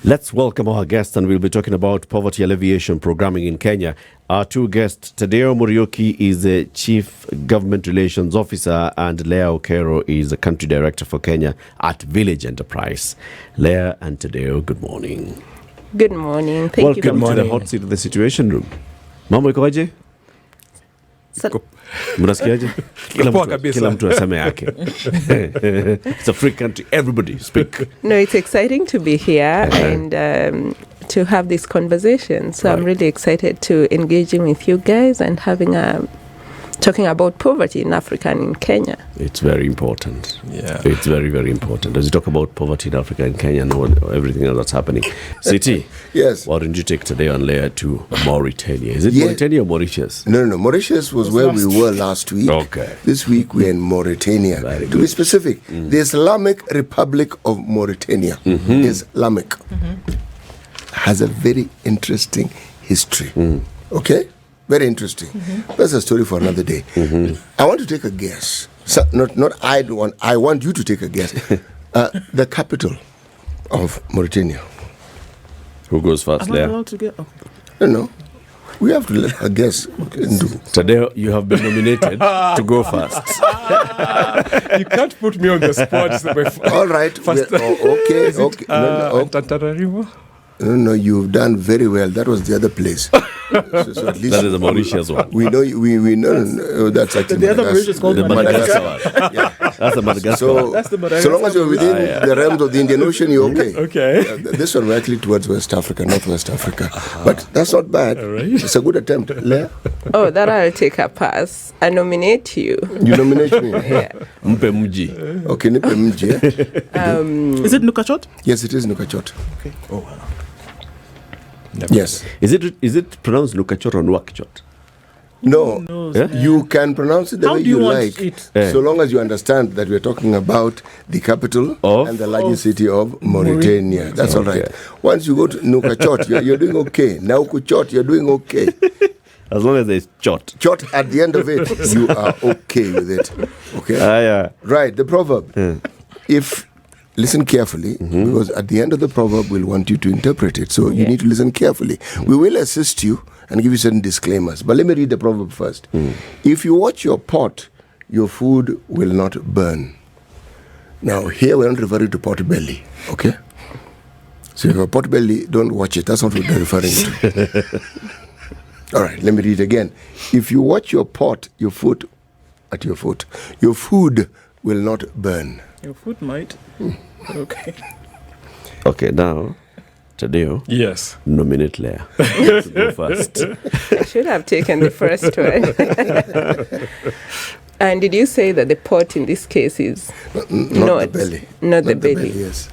Let's welcome our guests, and we'll be talking about poverty alleviation programming in Kenya. Our two guests, Taddeo Muriuki is the Chief Government Relations Officer, and Leah Okero is the Country Director for Kenya at Village Enterprise. Leah and Taddeo, good morning. Good morning. Thank you. Welcome to the hot seat of the Situation Room. Mambo ikoje? Mnasikiaje? Kila mtu aseme yake. It's a free country. Everybody speak. No, it's exciting to be here and to have this conversation. So I'm really excited to engaging with you guys and having talking about poverty in Africa and in Kenya. It's very important. Yeah. It's very, very important. As you talk about poverty in Africa and Kenya and everything else that's happening. City. Yes. Why don't you take today on Leah to Mauritania? Is it Mauritania or Mauritius? No. Mauritius was where we were last week. Okay. This week we're in Mauritania. To be specific, the Islamic Republic of Mauritania, Islamic, has a very interesting history. Okay? Very interesting. That's a story for another day. I want to take a guess. So, I want you to take a guess. The capital of Mauritania. Who goes first, Leah? No. We have to let her guess. Taddeo, you have been nominated to go first. You can't put me on the spot. All right. Okay. Tantanarivo? No, you've done very well. That was the other place. So at least that is the Mauritius one. We know. We know. That's actually the other Mauritius called Madagascar one. Yeah. That's the Madagascar. So long as you're within the realms of the Indian Ocean, you're okay. Okay. This one we're actually towards West Africa, Northwest Africa. But that's not bad. Right. It's a good attempt. Leah? Oh, that I'll take a pass. I nominate you. You nominate me? Yeah. Mpe mji. Okay, Nipe Mji. Is it Nukachot? Yes, it is Nukachot. Okay. Oh, wow. Yes. Is it pronounced Nukachot or Nwakchot? No. Yeah? You can pronounce it the How way do you want like, it? so long as you understand that we're talking about the capital and the largest city of Mauritania. That's all right. Once you go to Nukachot, you're doing okay. Naukuchot, you're doing okay. As long as there's chot. Chot at the end of it, you are okay with it. Okay? Yeah. Right, the proverb. Listen carefully, because at the end of the proverb, we'll want you to interpret it. So you need to listen carefully. We will assist you and give you certain disclaimers. But let me read the proverb first. If you watch your pot, your food will not burn. Now, here we're not referring to pot belly, okay? So if you have a pot belly, don't watch it. That's not what we're referring to. All right, let me read again. If you watch your pot, your food will not burn. Your food might. Okay. Okay, now, Taddeo. Yes. Nominate Leah. Let's go first. I should have taken the first one. And did you say that the pot in this case is not the belly? Not the belly. Yes.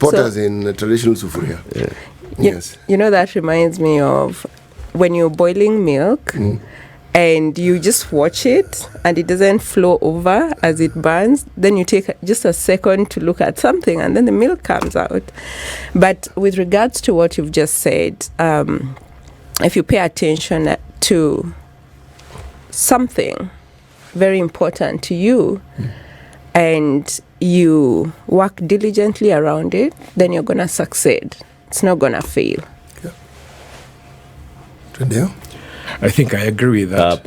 Pot as in traditional sufuria. Yes. You know, that reminds me of when you're boiling milk and you just watch it and it doesn't flow over as it burns, then you take just a second to look at something and then the milk comes out. But with regards to what you've just said, if you pay attention to something very important to you and you work diligently around it, then you're going to succeed. It's not going to fail. Taddeo? I think I agree with that.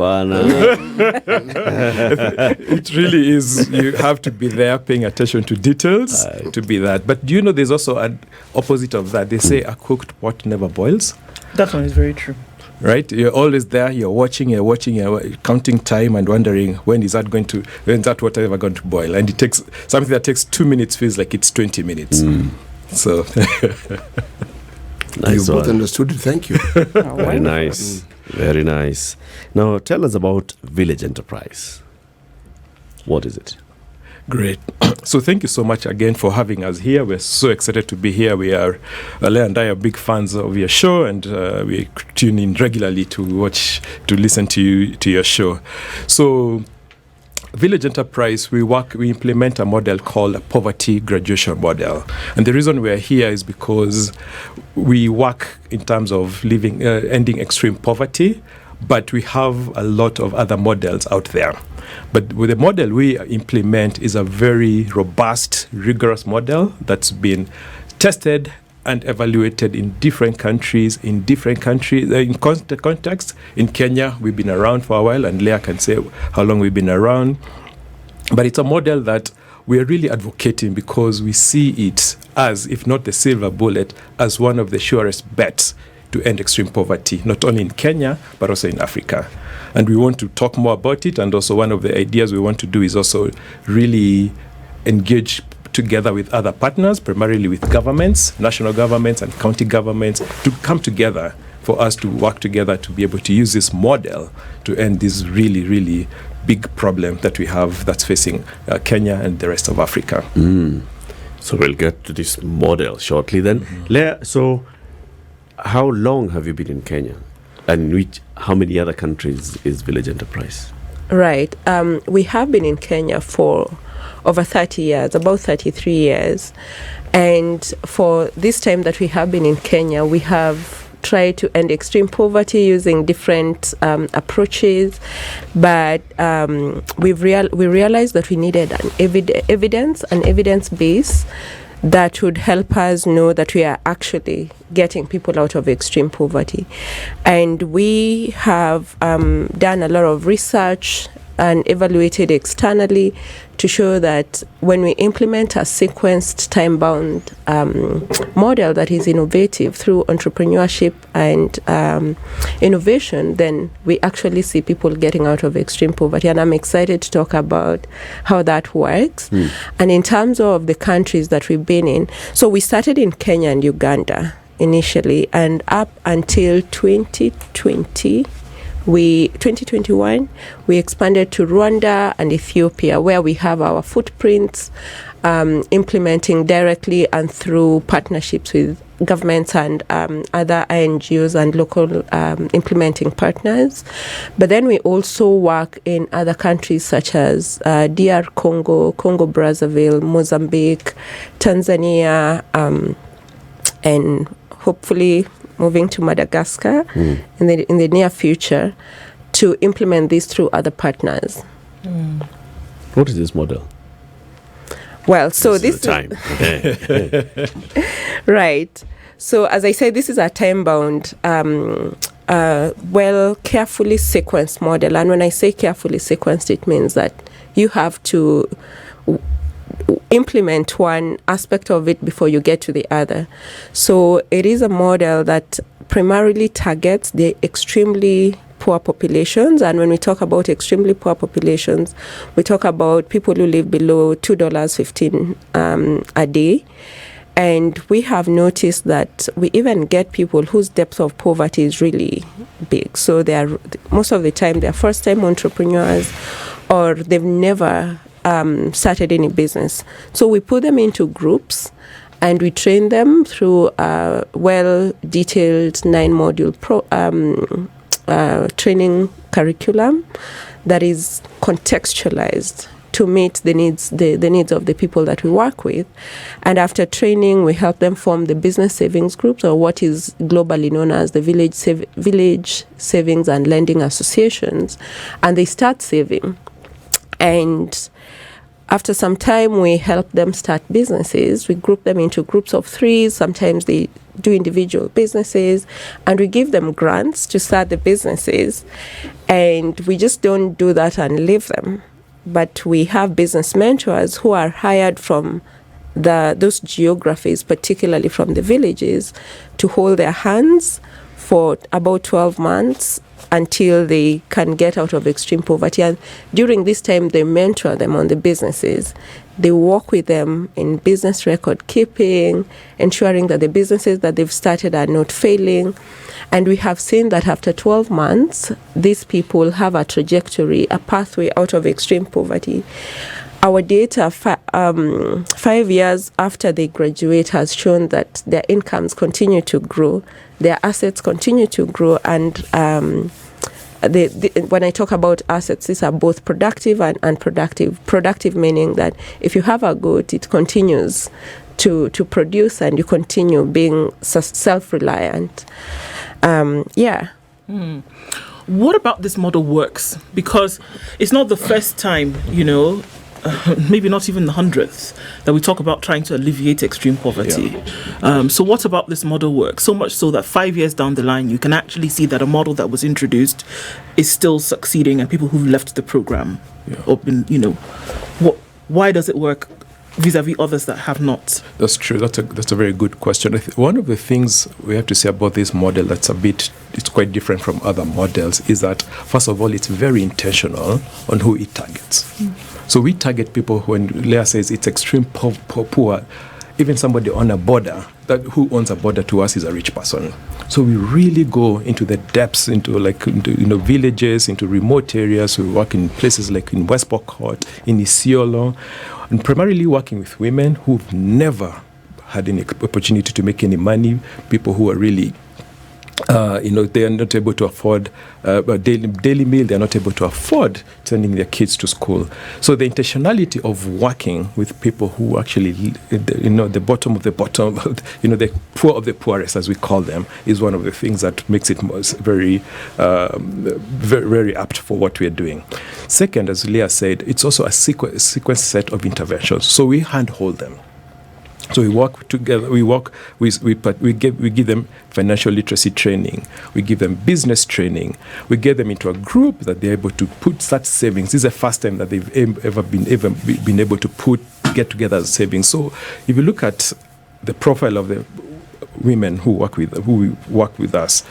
It really is. You have to be there paying attention to details to be that. But do you know there's also an opposite of that? They say a cooked pot never boils. That one is very true. Right? You're always there, you're watching, you're counting time and wondering when is that water ever going to boil? And it takes something that takes 2 minutes feels like it's 20 minutes. So you both understood it. Thank you. Very nice. Very nice. Now, tell us about Village Enterprise. What is it? Great. So thank you so much again for having us here. We're so excited to be here. Leah and I are big fans of your show, and we tune in regularly to listen to your show. So Village Enterprise, we implement a model called a poverty graduation model. And the reason we're here is because we work in terms of ending extreme poverty, but we have a lot of other models out there. But with the model we implement is a very robust, rigorous model that's been tested and evaluated in different countries, in context. In Kenya, we've been around for a while, and Leah can say how long we've been around. But it's a model that we are really advocating because we see it as, if not the silver bullet, as one of the surest bets to end extreme poverty, not only in Kenya, but also in Africa. And we want to talk more about it. And also one of the ideas we want to do is also really engage together with other partners, primarily with governments, national governments and county governments, to come together for us to work together to be able to use this model to end this really, really big problem that we have that's facing Kenya and the rest of Africa. So we'll get to this model shortly then. Leah, so how long have you been in Kenya? And how many other countries is Village Enterprise? Right. We have been in Kenya for over 30 years, about 33 years. And for this time that we have been in Kenya, we have tried to end extreme poverty using different approaches. But we realized that we needed an evidence base that would help us know that we are actually getting people out of extreme poverty. And we have done a lot of research and evaluated externally to show that when we implement a sequenced, time-bound model that is innovative through entrepreneurship and innovation, then we actually see people getting out of extreme poverty. And I'm excited to talk about how that works. And in terms of the countries that we've been in, so we started in Kenya and Uganda initially, and up until 2021, we expanded to Rwanda and Ethiopia, where we have our footprints, implementing directly and through partnerships with governments and other INGOs and local implementing partners. But then we also work in other countries such as DR Congo, Congo Brazzaville, Mozambique, Tanzania, and hopefully moving to Madagascar in the near future to implement this through other partners. What is this model? Well, so this is the time. Right. So as I said, this is a time-bound, carefully sequenced model. And when I say carefully sequenced, it means that you have to implement one aspect of it before you get to the other. So it is a model that primarily targets the extremely poor populations. And when we talk about extremely poor populations, we talk about people who live below $2.15 a day. And we have noticed that we even get people whose depth of poverty is really big. So they are, most of the time, they're first-time entrepreneurs, or they've never started any business. So we put them into groups and we train them through a well-detailed 9-module training curriculum that is contextualized to meet the needs of the people that we work with. And after training, we help them form the business savings groups, or what is globally known as the village savings and lending associations, and they start saving. And after some time, we help them start businesses. We group them into groups of 3. Sometimes they do individual businesses, and we give them grants to start the businesses. And we just don't do that and leave them. But we have business mentors who are hired from those geographies, particularly from the villages, to hold their hands for about 12 months until they can get out of extreme poverty. And during this time, they mentor them on the businesses. They work with them in business record keeping, ensuring that the businesses that they've started are not failing. And we have seen that after 12 months, these people have a trajectory, a pathway out of extreme poverty. Our data 5 years after they graduate has shown that their incomes continue to grow, their assets continue to grow, and when I talk about assets, these are both productive and unproductive. Productive meaning that if you have a good, it continues to produce and you continue being self-reliant. What about this model works? Because it's not the first time, maybe not even the 100th, that we talk about trying to alleviate extreme poverty. So what about this model work? So much so that 5 years down the line, you can actually see that a model that was introduced is still succeeding, and people who've left the program, or been, why does it work vis-a-vis others that have not? That's true. That's a very good question. One of the things we have to say about this model it's quite different from other models is that, first of all, it's very intentional on who it targets. So we target people when Leah says it's extreme poor. Even somebody on a border, who owns a border to us is a rich person. So we really go into the depths, into villages, into remote areas. We work in places like in West Pokot, in Isiolo, and primarily working with women who've never had any opportunity to make any money, people who are really they are not able to afford a daily meal. They are not able to afford sending their kids to school. So the intentionality of working with people who actually, the bottom of the bottom, the poor of the poorest, as we call them, is one of the things that makes it very, very, very apt for what we are doing. Second, as Leah said, it's also a sequence set of interventions. So we handhold them. So we work together. We give them financial literacy training. We give them business training. We get them into a group that they're able to start savings. This is the first time that they've ever been able to get together as savings. So if you look at the profile of the women who work with us,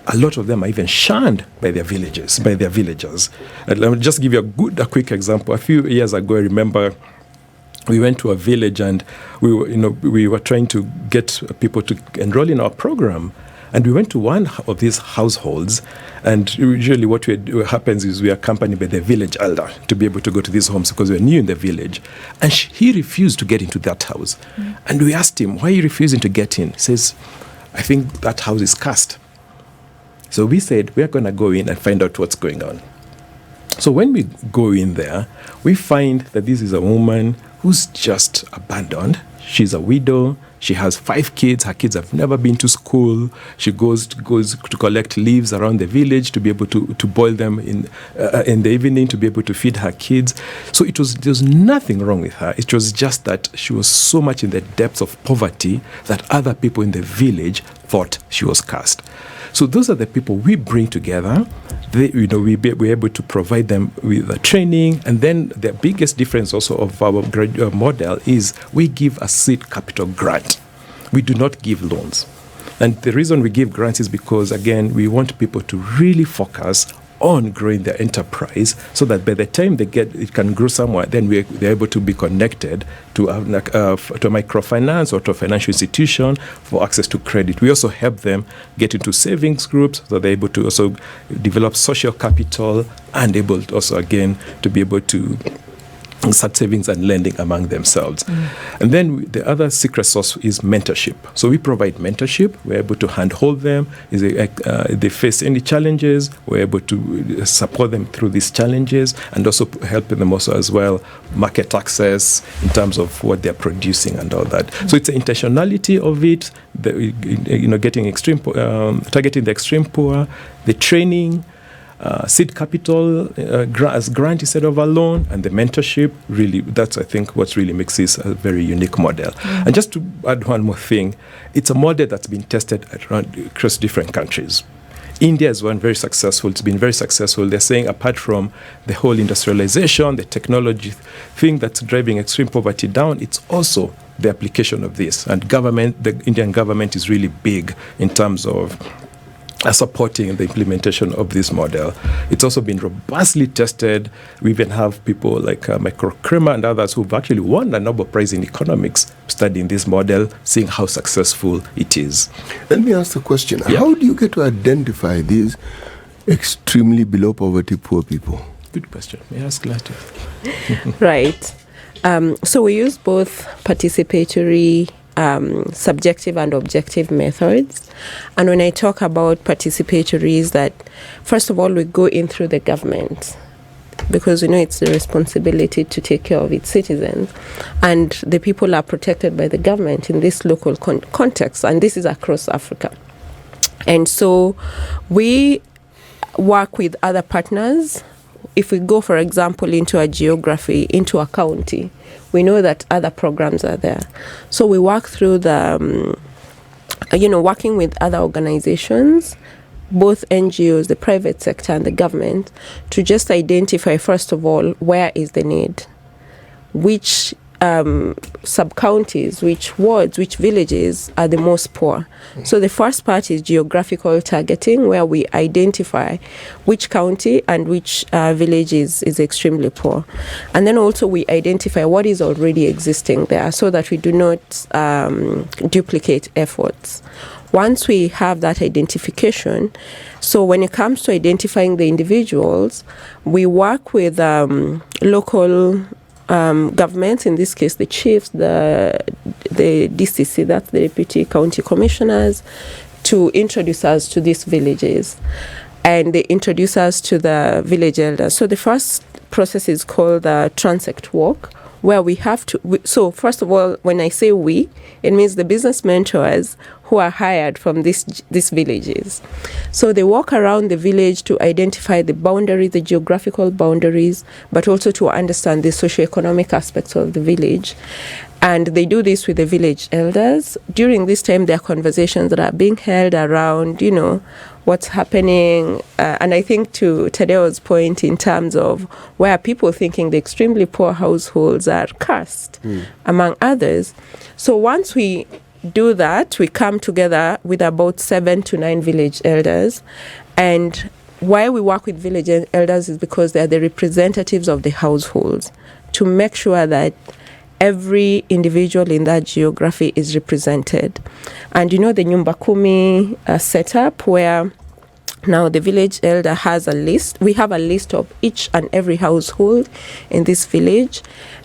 a lot of them are even shunned by their villagers. And let me just give you a quick example. A few years ago, I remember, we went to a village and we were trying to get people to enroll in our program. And we went to one of these households, and usually what happens is we are accompanied by the village elder to be able to go to these homes because we're new in the village. And he refused to get into that house. And we asked him, why are you refusing to get in? He says, I think that house is cursed. So we said, we're going to go in and find out what's going on. So when we go in there, we find that this is a woman who's just abandoned. She's a widow. She has 5 kids. Her kids have never been to school. She goes to collect leaves around the village to be able to boil them in the evening to be able to feed her kids. So there was nothing wrong with her. It was just that she was so much in the depths of poverty that other people in the village thought she was cursed. So those are the people we bring together. We're able to provide them with training. And then the biggest difference also of our model is we give a seed capital grant. We do not give loans. And the reason we give grants is because, again, we want people to really focus on growing their enterprise so that by the time it can grow somewhere, then they're able to be connected to a microfinance or to a financial institution for access to credit. We also help them get into savings groups so they're able to also develop social capital and able to also, again, to be able to start savings and lending among themselves. And then the other secret sauce is mentorship. So we provide mentorship. We're able to handhold them. If they face any challenges, we're able to support them through these challenges and also help them also as well market access in terms of what they're producing and all that. So it's the intentionality of it, targeting the extreme poor, the training, seed capital as grant instead of a loan, and the mentorship. Really, that's, I think, what really makes this a very unique model. And just to add one more thing, it's a model that's been tested across different countries. India is one very successful. It's been very successful. They're saying apart from the whole industrialization, the technology thing that's driving extreme poverty down, it's also the application of this. And the Indian government is really big in terms of supporting the implementation of this model. It's also been robustly tested. We even have people like Michael Kremer and others who've actually won a Nobel Prize in economics studying this model, seeing how successful it is. Let me ask the question. How do you get to identify these extremely below poverty poor people? Good question. May I ask Latiff? Right. So we use both participatory subjective and objective methods. And when I talk about participatory, is that first of all we go in through the government, because it's the responsibility to take care of its citizens, and the people are protected by the government in this local context, and this is across Africa. And so we work with other partners if we go, for example, into a geography, into a county, we know that other programs are there. So we work through the, working with other organizations, both NGOs, the private sector and the government, to just identify, first of all, where is the need, which sub-counties, which wards, which villages are the most poor. So the first part is geographical targeting, where we identify which county and which village is extremely poor. And then also we identify what is already existing there so that we do not duplicate efforts. Once we have that identification, so when it comes to identifying the individuals, we work with local governments, in this case the chiefs, the DCC, that's the Deputy County Commissioners, to introduce us to these villages. And they introduce us to the village elders. So the first process is called the transect walk, where we have to, so first of all, when I say we, it means the business mentors who are hired from these villages. So they walk around the village to identify the boundaries, the geographical boundaries, but also to understand the socioeconomic aspects of the village. And they do this with the village elders. During this time, there are conversations that are being held around, what's happening. And I think to Taddeo's point in terms of where people thinking the extremely poor households are cursed, among others. So once we do that, we come together with about 7 to 9 village elders. And why we work with village elders is because they are the representatives of the households, to make sure that every individual in that geography is represented. And the Nyumba Kumi setup, where now the village elder has a list. We have a list of each and every household in this village.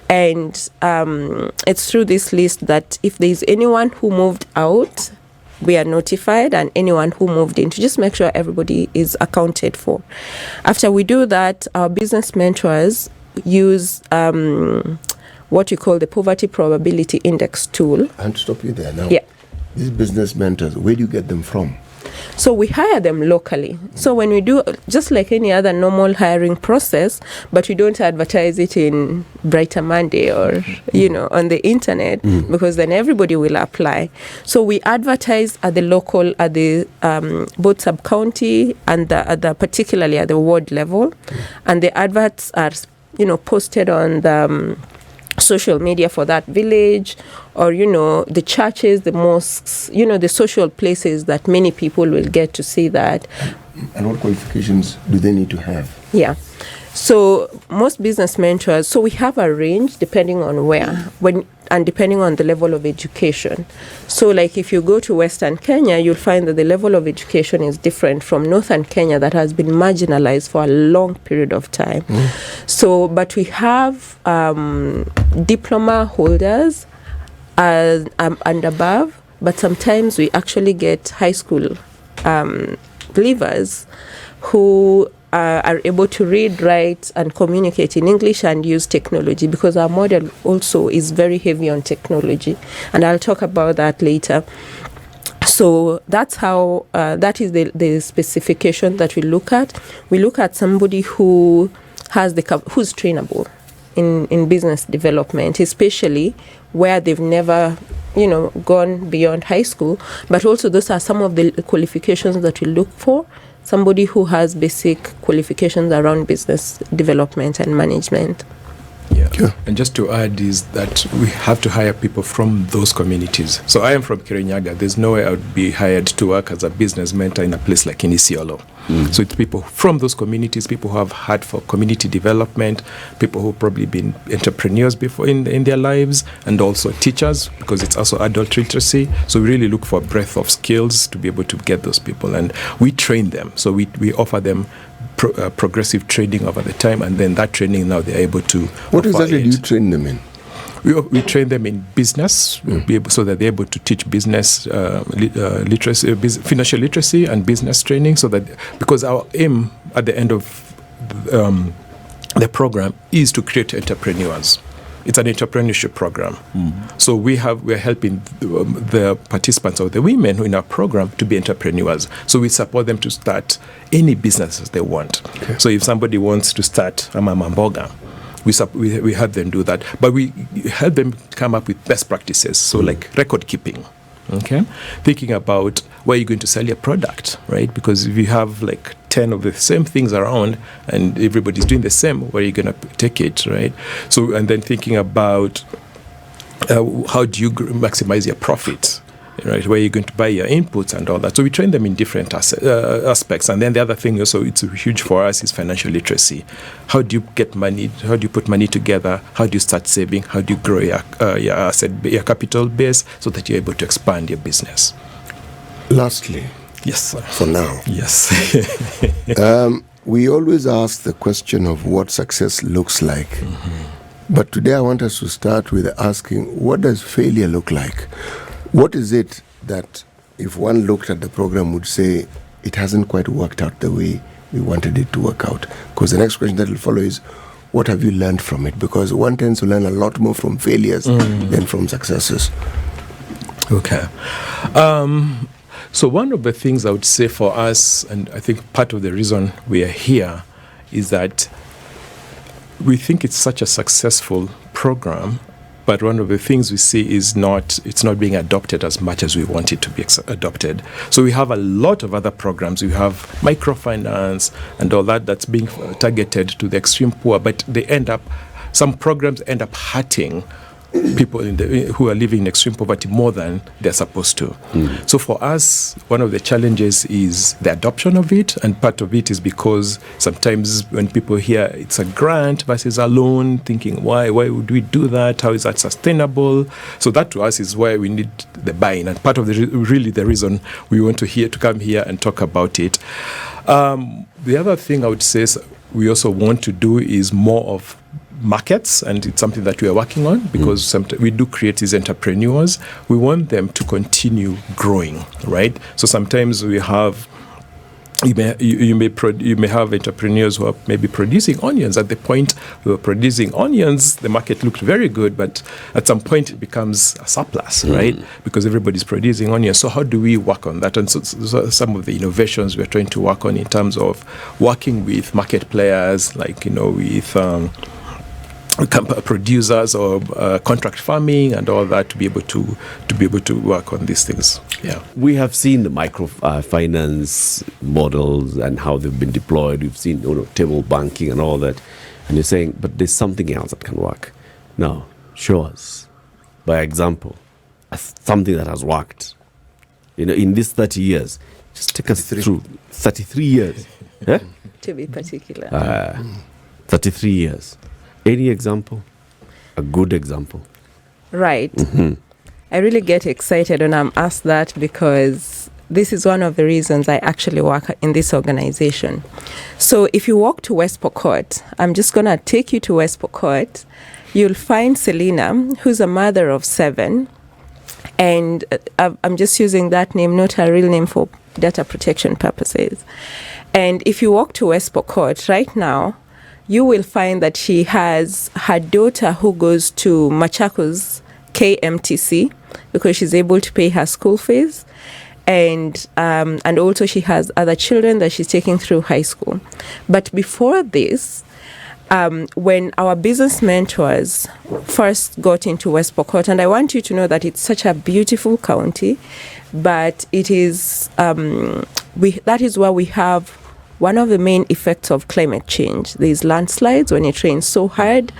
And it's through this list that if there's anyone who moved out, we are notified, and anyone who moved in, to just make sure everybody is accounted for. After we do that, our business mentors use what we call the Poverty Probability Index tool. I want to stop you there now. Yeah. These business mentors, where do you get them from? So we hire them locally. So when we do, just like any other normal hiring process, but we don't advertise it in Brighter Monday or, on the internet, because then everybody will apply. So we advertise at the local, at the both sub-county and particularly at the ward level. And the adverts are, posted on the social media for that village, or the churches, the mosques, the social places that many people will get to see that. And what qualifications do they need to have? Yeah. So most business mentors, so we have a range depending on where, and depending on the level of education. So like if you go to Western Kenya, you'll find that the level of education is different from Northern Kenya, that has been marginalized for a long period of time. So, but we have diploma holders and above, but sometimes we actually get high school leavers who are able to read, write, and communicate in English and use technology, because our model also is very heavy on technology. And I'll talk about that later. So that's how, that is the specification that we look at. We look at somebody who has who's trainable in business development, especially where they've never gone beyond high school. But also those are some of the qualifications that we look for. Somebody who has basic qualifications around business development and management. Yeah. And just to add is that we have to hire people from those communities. So I am from Kirinyaga. There's no way I would be hired to work as a business mentor in a place like Isiolo. So it's people from those communities, people who have had for community development, people who've probably been entrepreneurs before in their lives, and also teachers, because it's also adult literacy. So we really look for a breadth of skills to be able to get those people, and we train them. So we offer them progressive training over the time, and then that training now they're able to. What exactly do you train them in? We train them in business, so that they're able to teach business literacy, financial literacy, and business training. So that, because our aim at the end of the program is to create entrepreneurs. It's an entrepreneurship program. So we're helping the participants or the women in our program to be entrepreneurs. So we support them to start any businesses they want. Okay. So if somebody wants to start a mama mboga, we help them do that. But we help them come up with best practices. So like record keeping. Okay, thinking about where you're going to sell your product, right? Because if you have like 10 of the same things around and everybody's doing the same, where are you going to take it, right? So, and then thinking about how do you maximize your profit, right? Where you're going to buy your inputs and all that. So we train them in different aspects. And then the other thing also, it's huge for us, is financial literacy. How do you get money? How do you put money together? How do you start saving? How do you grow your capital base so that you're able to expand your business? Lastly, yes, sir. For now, yes, we always ask the question of what success looks like. But today I want us to start with asking, what does failure look like? What is it that if one looked at the program would say it hasn't quite worked out the way we wanted it to work out? Because the next question that will follow is, what have you learned from it? Because one tends to learn a lot more from failures than from successes. Okay. So one of the things I would say for us, and I think part of the reason we are here, is that we think it's such a successful program, but one of the things we see is it's not being adopted as much as we want it to be adopted. So we have a lot of other programs. We have microfinance and all that's being targeted to the extreme poor, but some programs end up hurting people who are living in extreme poverty more than they're supposed to. So for us, one of the challenges is the adoption of it, and part of it is because sometimes when people hear it's a grant versus a loan, thinking, why would we do that? How is that sustainable? So that to us is why we need the buy-in, and part of the reason we want to come here and talk about it. The other thing I would say is we also want to do is more of markets, and it's something that we are working on, because we do create these entrepreneurs. We want them to continue growing, right? So sometimes we have you may have entrepreneurs who are maybe producing onions. At the point we were producing onions, the market looked very good, but at some point it becomes a surplus, right? Because everybody's producing onions. So how do we work on that? And so some of the innovations we're trying to work on in terms of working with market players, like, with producers or contract farming and all that, to be able to work on these things. Yeah, we have seen the microfinance models and how they've been deployed. We've seen table banking and all that, and you're saying, but there's something else that can work. Now, show us by example something that has worked. In these 30 years, just take us through 33 years. Yeah? To be particular. 33 years. Any example? A good example? Right. I really get excited when I'm asked that, because this is one of the reasons I actually work in this organization. So if you walk to West Pokot, I'm just going to take you to West Pokot. You'll find Selena, who's a mother of 7. And I'm just using that name, not her real name, for data protection purposes. And if you walk to West Pokot right now, you will find that she has her daughter who goes to Machakos KMTC, because she's able to pay her school fees. And also she has other children that she's taking through high school. But before this, when our business mentors first got into West Pokot, and I want you to know that it's such a beautiful county, but it is that is where we have one of the main effects of climate change. There's landslides when it rains so hard,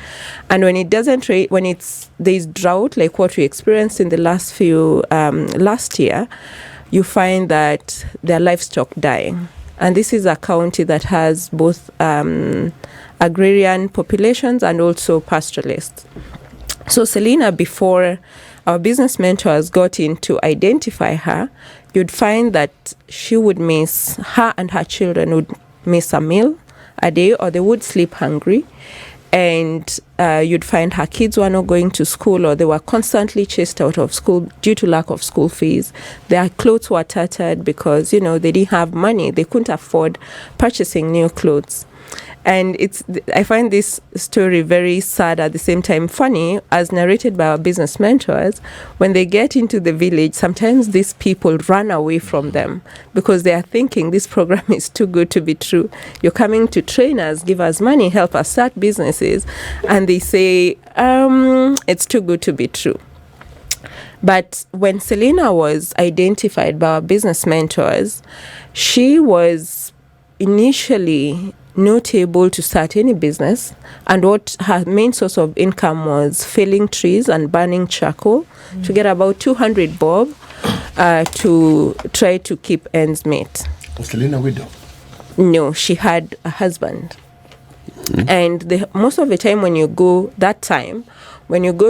and when it doesn't rain, there's drought like what we experienced in the last year, you find that there are livestock dying. And this is a county that has both agrarian populations and also pastoralists. So Selena, before our business mentors got in to identify her, you'd find that her and her children would miss a meal a day, or they would sleep hungry. And you'd find her kids were not going to school, or they were constantly chased out of school due to lack of school fees. Their clothes were tattered because, they didn't have money. They couldn't afford purchasing new clothes. And I find this story very sad, at the same time funny, as narrated by our business mentors. When they get into the village, sometimes these people run away from them because they are thinking this program is too good to be true. You're coming to train us, give us money, help us start businesses. And they say, it's too good to be true. But when Selena was identified by our business mentors, she was initially not able to start any business, and what her main source of income was felling trees and burning charcoal to get about 200 bob to try to keep ends meet. Was Selena a widow? No, she had a husband. And most of the time when you go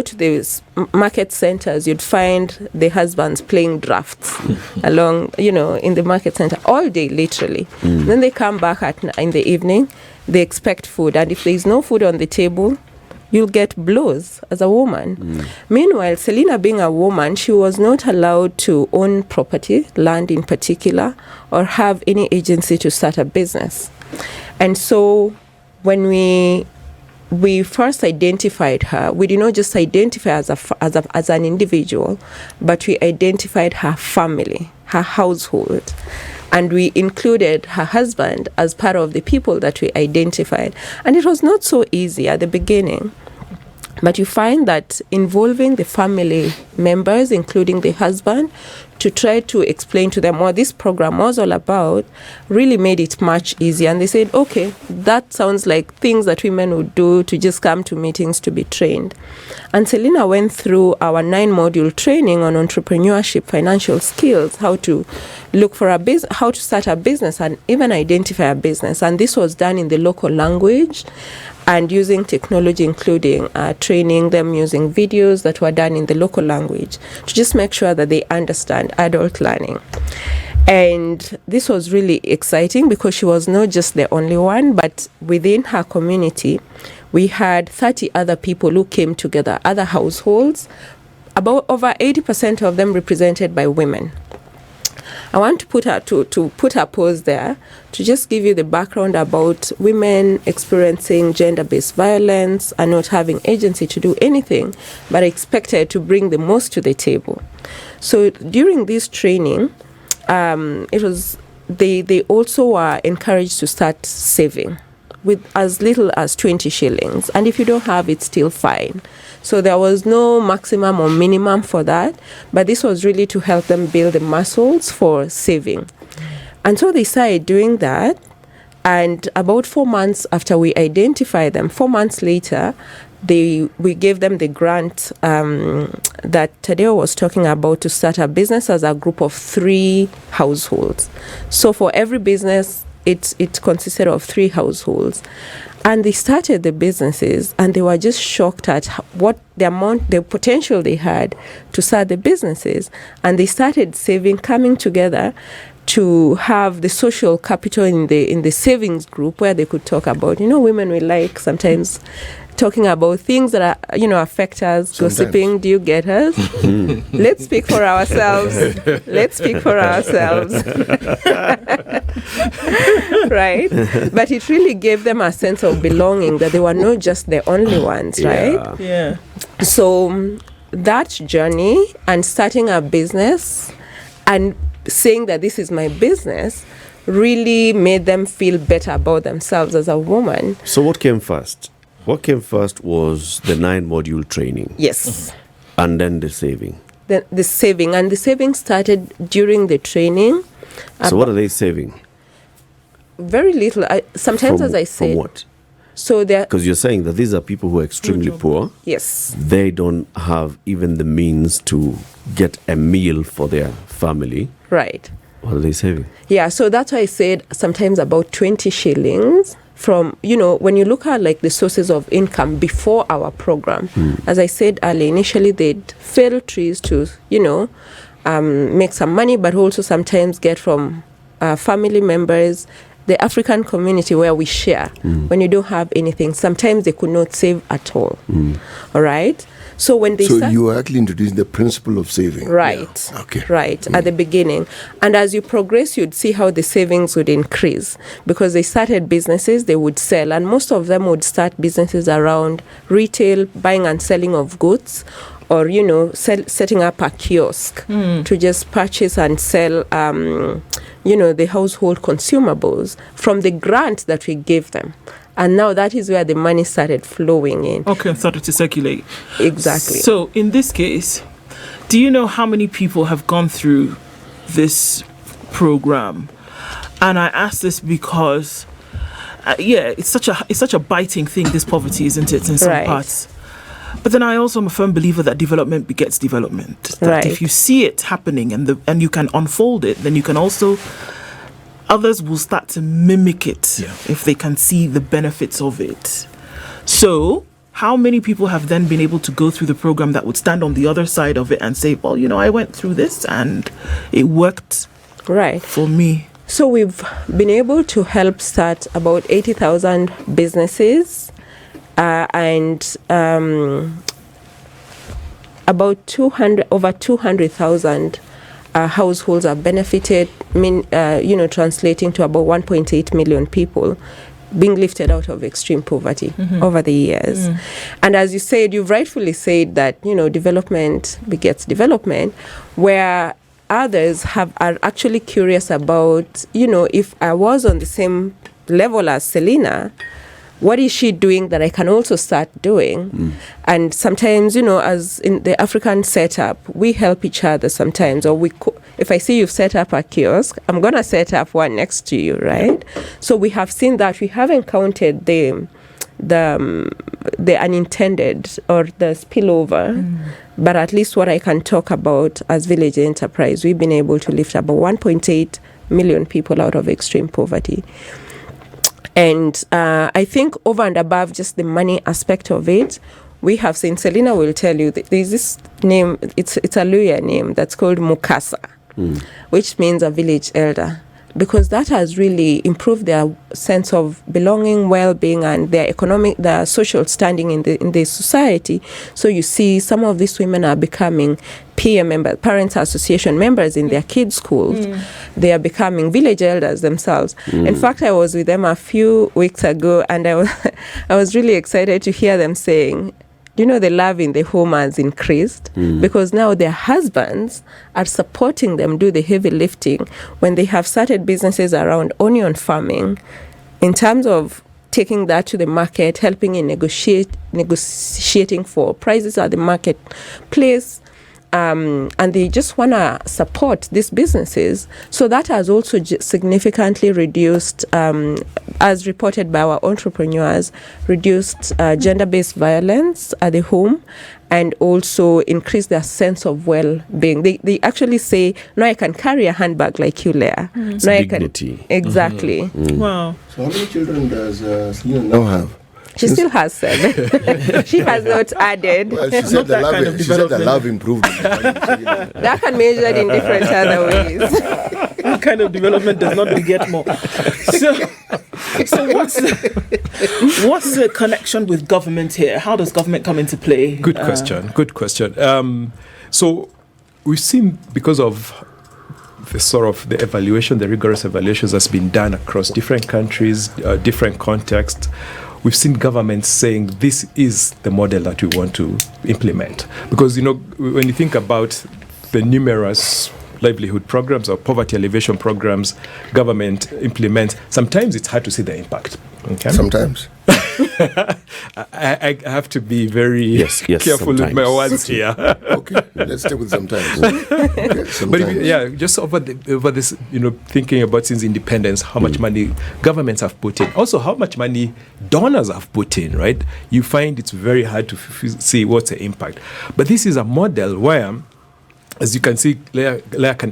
to the market centers, you'd find the husbands playing drafts along, in the market center all day, literally. Then they come back in the evening, they expect food. And if there's no food on the table, you'll get blows as a woman. Meanwhile, Selena being a woman, she was not allowed to own property, land in particular, or have any agency to start a business. And so when we first identified her, we did not just identify as an individual, but we identified her family, her household. And we included her husband as part of the people that we identified. And it was not so easy at the beginning. But you find that involving the family members, including the husband, to try to explain to them what this program was all about, really made it much easier. And they said, okay, that sounds like things that women would do to just come to meetings to be trained. And Selena went through our 9-module training on entrepreneurship, financial skills, how to look for a business, how to start a business, and even identify a business. And this was done in the local language, and using technology, including training them using videos that were done in the local language to just make sure that they understand adult learning. And this was really exciting because she was not just the only one, but within her community, we had 30 other people who came together, other households, about over 80% of them represented by women. I want to put a pause there to just give you the background about women experiencing gender-based violence and not having agency to do anything, but expected to bring the most to the table. So during this training, they also were encouraged to start saving with as little as 20 shillings. And if you don't have it, still fine. So there was no maximum or minimum for that, but this was really to help them build the muscles for saving. And so they started doing that, and about 4 months after we identified them, 4 months later, we gave them the grant that Taddeo was talking about to start a business as a group of 3 households. So for every business, it consisted of 3 households. And they started the businesses, and they were just shocked at what the potential they had to start the businesses. And they started saving, coming together to have the social capital in the savings group where they could talk about, women we like sometimes talking about things that are, affect us, sometimes. Gossiping, do you get us? Let's speak for ourselves. Right? But it really gave them a sense of belonging, that they were not just the only ones, right? Yeah. So that journey and starting a business and saying that this is my business really made them feel better about themselves as a woman. So what came first? What came first was the 9-module training. Yes. And then the saving. The saving. And the saving started during the training. So what are they saving? Very little. Sometimes, as I said. From what? So because you're saying that these are people who are extremely poor. Yes. They don't have even the means to get a meal for their family. Right. What are they saving? Yeah, so that's why I said sometimes about 20 shillings from, when you look at like the sources of income before our program. As I said earlier, initially they'd fell trees to, make some money, but also sometimes get from family members. The African community where we share, when you don't have anything, sometimes they could not save at all. All right? So when they start, you are actually introducing the principle of saving. right, Yeah. Okay. right, at the beginning. And as you progress, you'd see how the savings would increase, because they started businesses, they would sell, and most of them would start businesses around retail, buying and selling of goods, or, setting up a kiosk to just purchase and sell, the household consumables from the grant that we gave them. And now that is where the money started flowing in. Okay, started to circulate. Exactly. So in this case, do you know how many people have gone through this program? And I ask this because, it's such a biting thing, this poverty, isn't it, in some Right. parts? But then I also am a firm believer that development begets development. That Right. if you see it happening and you can unfold it, then you can also, others will start to mimic it if they can see the benefits of it. So how many people have then been able to go through the program that would stand on the other side of it and say, well, I went through this and it worked Right. for me? So we've been able to help start about 80,000 businesses, and about over 200,000 households are benefited, translating to about 1.8 million people being lifted out of extreme poverty over the years. And as you said, you've rightfully said that, development begets development, where others are actually curious about, if I was on the same level as Selina, what is she doing that I can also start doing? And sometimes, as in the African setup, we help each other sometimes. Or if I see you've set up a kiosk, I'm going to set up one next to you, right? So we have seen that. We have encountered the unintended or the spillover. But at least what I can talk about as Village Enterprise, we've been able to lift about 1.8 million people out of extreme poverty. And I think over and above just the money aspect of it, we have seen, Selina will tell you, that there's this name, it's a Leah name that's called Mukasa, which means a village elder, because that has really improved their sense of belonging, well-being, and their social standing in the society. So you see some of these women are becoming peer members, Parents Association members in their kids' schools. They are becoming village elders themselves. In fact, I was with them a few weeks ago, and I was really excited to hear them saying, the love in the home has increased because now their husbands are supporting them do the heavy lifting when they have started businesses around onion farming, in terms of taking that to the market, helping in negotiating for prices at the marketplace. And they just want to support these businesses. So that has also significantly reduced, as reported by our entrepreneurs, reduced gender-based violence at the home, and also increased their sense of well-being. They actually say, no, I can carry a handbag like you, Leah. It's no, dignity. Exactly. Wow. So how many children does Selina now have? She still has 7. She has not added. Well, she Not said that kind of she said the development. love improved. That can be measured in different other ways. That kind of development does not beget more. So what's the connection with government here? How does government come into play? Good question. So we've seen, because of the evaluation, the rigorous evaluations that's been done across different countries, different contexts, we've seen governments saying this is the model that we want to implement. Because, when you think about the numerous livelihood programs or poverty alleviation programs government implements, sometimes it's hard to see the impact. Okay? Sometimes. I have to be very careful with my words here. Okay, let's stay with sometimes. Okay, sometimes. But just over this, thinking about since independence, how much money governments have put in, also how much money donors have put in, right? You find it's very hard to see what's the impact. But this is a model where, as you can see, Leah can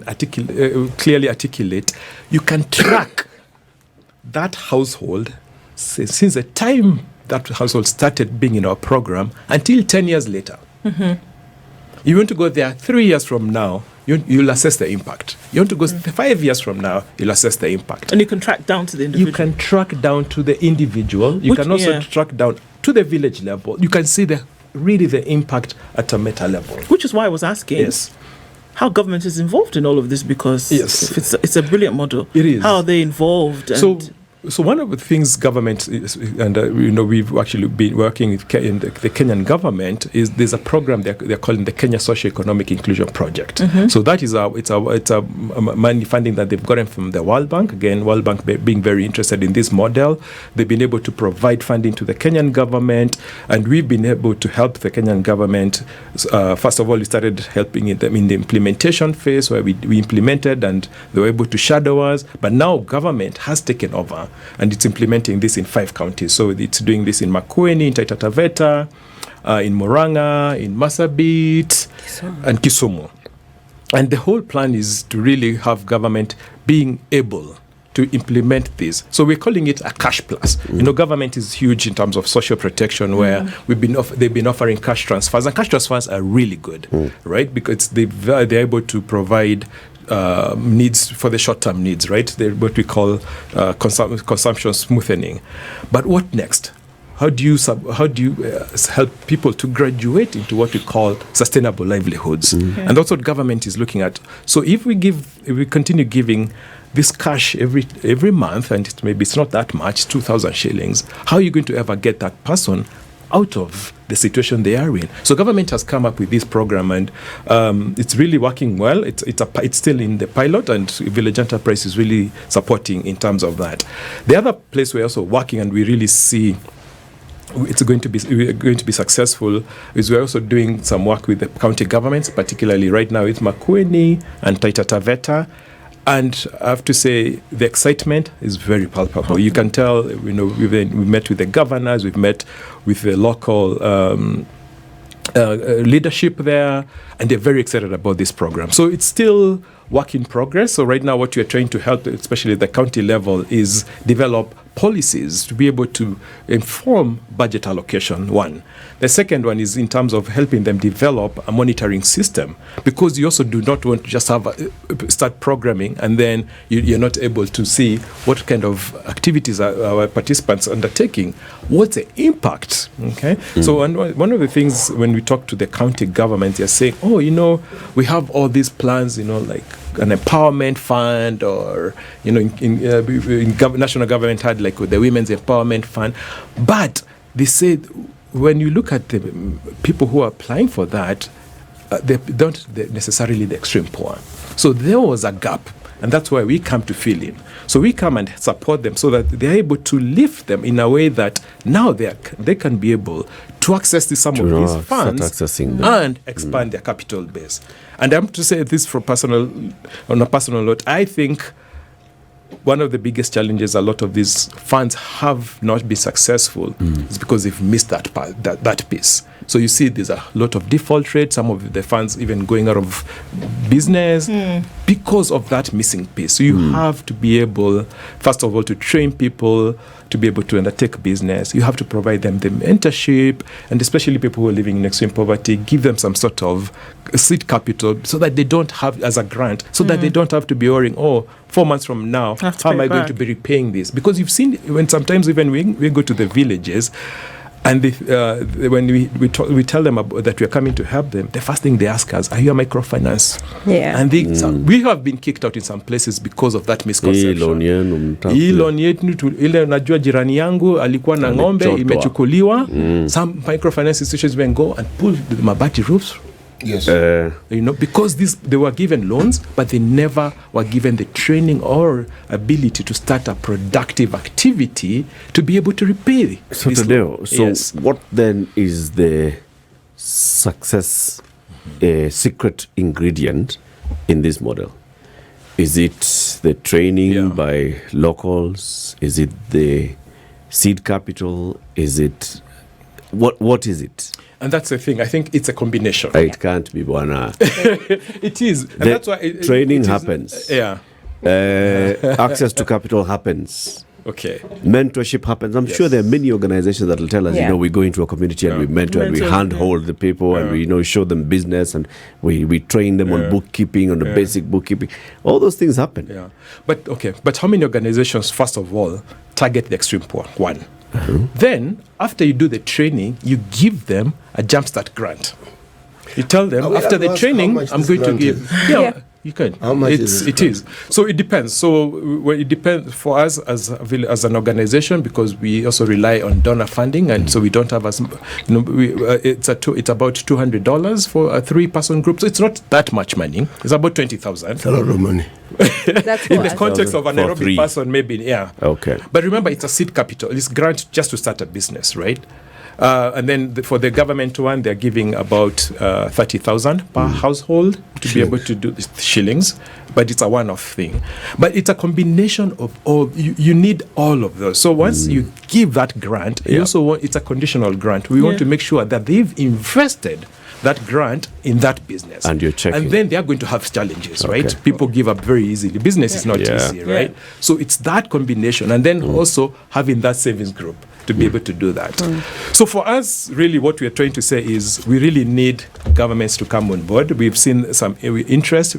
clearly articulate, you can track that household since the time that household started being in our program until 10 years later. You want to go there 3 years from now, you'll assess the impact. You want to go 5 years from now, you'll assess the impact. And you can track down to the individual. You can track down to the individual. You can also track down to the village level. You can see the really the impact at a meta level. Which is why I was asking. Yes. How government is involved in all of this, because Yes. if it's a brilliant model. It is. How are they involved? And So one of the things government is, and we've actually been working with in the Kenyan government, is there's a program they're calling the Kenya Socio-Economic Inclusion Project. So that is it's a money funding that they've gotten from the World Bank. Again, World Bank being very interested in this model, they've been able to provide funding to the Kenyan government, and we've been able to help the Kenyan government. First of all, we started helping them in the implementation phase, where we implemented and they were able to shadow us. But now government has taken over, and it's implementing this in 5 counties. So it's doing this in Makueni, in Taita Taveta, in Murang'a, in Marsabit, and Kisumu. And the whole plan is to really have government being able to implement this. So we're calling it a cash plus. Government is huge in terms of social protection, where they've been offering cash transfers, and cash transfers are really good, right? Because they're able to provide needs for the short-term needs, right? They're what we call consumption smoothing. But what next? How do you help people to graduate into what we call sustainable livelihoods? And that's what government is looking at. So if we continue giving this cash every month, and maybe it's not that much, 2,000 shillings, how are you going to ever get that person out of the situation they are in? So government has come up with this program, and it's really working well. It's still in the pilot, and Village Enterprise is really supporting in terms of that. The other place we're also working, and we really see we're going to be successful, is we're also doing some work with the county governments, particularly right now with Makueni and Taita Taveta. And I have to say, the excitement is very palpable. You can tell, we've met with the governors, we've met with the local leadership there, and they're very excited about this program. So it's still work in progress. So right now what we're trying to help, especially at the county level, is develop policies to be able to inform budget allocation, one. The second one is in terms of helping them develop a monitoring system, because you also do not want to just start programming and then you're not able to see what kind of activities are our participants undertaking. What's the impact? Okay. So one of the things when we talk to the county government, they're saying, we have all these plans, like an empowerment fund, or national government had like the women's empowerment fund, but they said when you look at the people who are applying for that, they don't necessarily the extreme poor. So there was a gap, and that's why we come to fill in. So we come and support them so that they're able to lift them in a way that now they can be able to access some of these funds and expand their capital base. And I'm to say this on a personal note, I think one of the biggest challenges a lot of these funds have not been successful is because they've missed that piece. So you see there's a lot of default rate, some of the funds even going out of business because of that missing piece. So you have to be able, first of all, to train people to be able to undertake business. You have to provide them the mentorship, and especially people who are living in extreme poverty, give them some sort of seed capital so that they don't have, as a grant, so that they don't have to be worrying, 4 months from now, how am I going to be repaying this? Because you've seen when sometimes even we go to the villages, and when we tell them that we are coming to help them, the first thing they ask us, are you a microfinance? Yeah. And we have been kicked out in some places because of that misconception. Hii loan yetu ile najua jirani yangu alikuwa na ng'ombe imechukuliwa. Some microfinance institutions even go and pull the mabati roofs. Yes. Because they were given loans, but they never were given the training or ability to start a productive activity to be able to repay. So Taddeo, what then is the success secret ingredient in this model? Is it the training by locals? Is it the seed capital? Is it what is it? And that's the thing. I think it's a combination. It can't be Bwana. It is. And that's why training happens. Access to capital happens. Okay. Mentorship happens. I'm sure there are many organizations that will tell us, we go into a community and we mentor and we handhold the people and we show them business and we train them on bookkeeping, on the basic bookkeeping. All those things happen. Yeah. But how many organizations, first of all, target the extreme poor? One. Then, after you do the training, you give them a jumpstart grant. You tell them, Are we after the allowed to ask training, how much I'm this going to grant give. is? Yeah, you can. How much is this It is. So it depends. So it depends for us as an organization, because we also rely on donor funding, and so we don't have as it's about $200 for a 3-person group. So it's not that much money. It's about 20,000. It's a lot of money. That's In what the context of an For Nairobi 3. person, maybe, yeah. Okay. But remember, it's a seed capital. It's grant just to start a business, right? And then for the government one, they're giving about 30,000 per household to be able to do this, shillings. But it's a one-off thing. But it's a combination of all. You need all of those. So once you give that grant, you also want, it's a conditional grant. We want to make sure that they've invested that grant in that business. And you're checking. And then they are going to have challenges, right? Okay. People give up very easily. Business is not Yeah. easy, right? So it's that combination. And then also having that savings group to be able to do that. So for us, really what we are trying to say is we really need governments to come on board. We've seen some interest.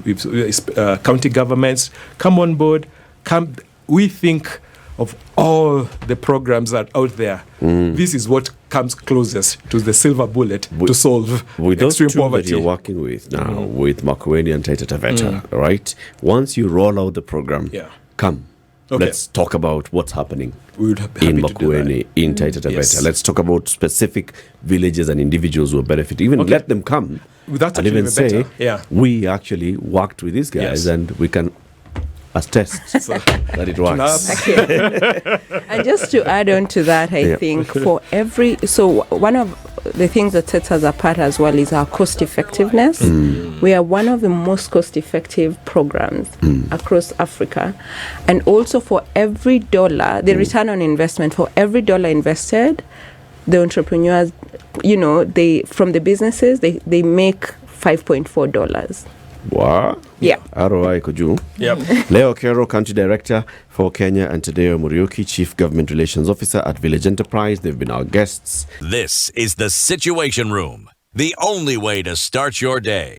County governments come on board. We think of all the programs that are out there. This is what comes closest to the silver bullet to solve With those extreme two that poverty. you're working with now, with Makueni and Taita Taveta, right? Once you roll out the program, come. Okay. Let's talk about what's happening We would be in happy to do that. Makueni, in Taita Taveta. Yes. Let's talk about specific villages and individuals who are benefiting. Even let them come That's and actually even say, better. we actually worked with these guys Yes. and we can attest that it works. And just to add on to that, I think for every, so one of the things that sets us apart as well is our cost effectiveness. We are one of the most cost effective programs across Africa. And also for every dollar, the return on investment, for every dollar invested, the entrepreneurs, they from the businesses, they make $5.4. Wow. Yeah. ROI Kuju. Yep. Leah Okero, Country Director for Kenya, and Taddeo Muriuki, Chief Government Relations Officer at Village Enterprise. They've been our guests. This is the Situation Room, the only way to start your day.